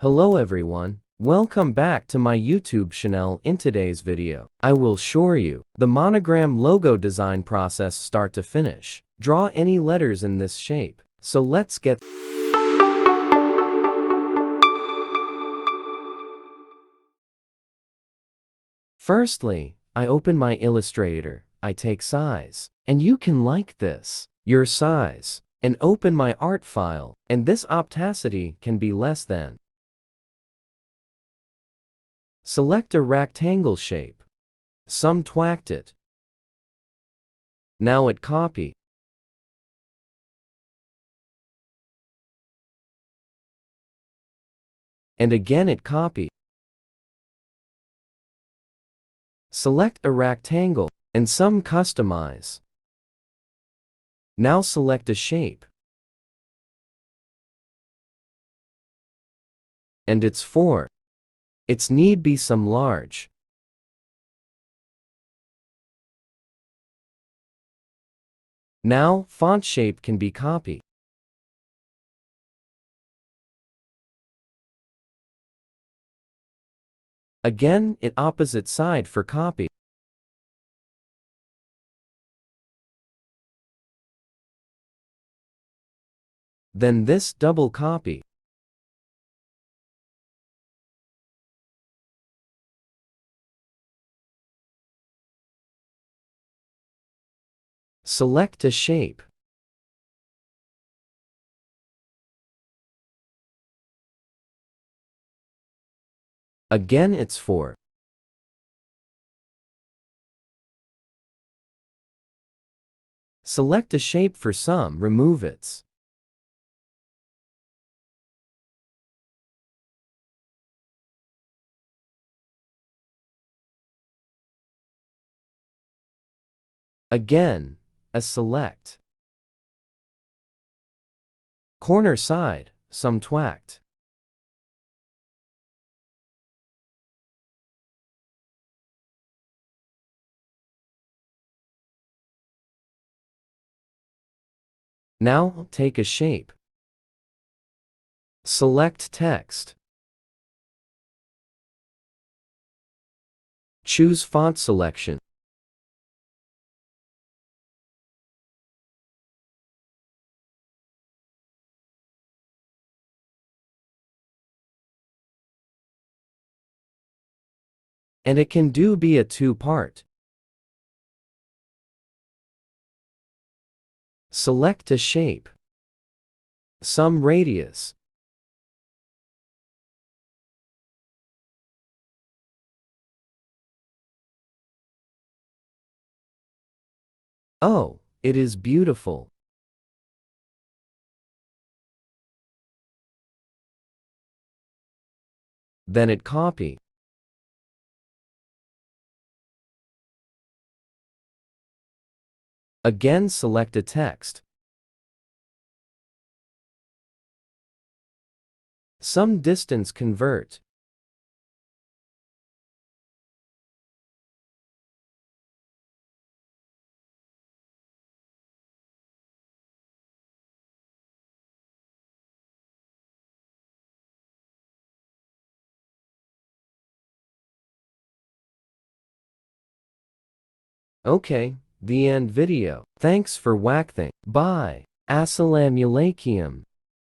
Hello everyone, welcome back to my YouTube channel. In today's video, I will show you the monogram logo design process start to finish. Draw any letters in this shape. So let's get Firstly, I open my Illustrator, I take size, and you can like this, your size, and open my art file, and this opacity can be less than. Select a rectangle shape. Some twacked it. Now it copy. And again it copy. Select a rectangle, and some customize. Now select a shape. And it's 4. Its need be some large. Now, font shape can be copied. Again, it opposite side for copy. Then this double copy. Select a shape. Again it's 4. Select a shape for some, remove its. Again, a select. Corner side, some twacked. Now, take a shape. Select text. Choose font selection. And it can be a 2-part. Select a shape. Some radius. Oh, it is beautiful. Then it copy. Again select a text. Some distance convert. Okay, the end video. Thanks for watching. Bye. Assalamualaikum.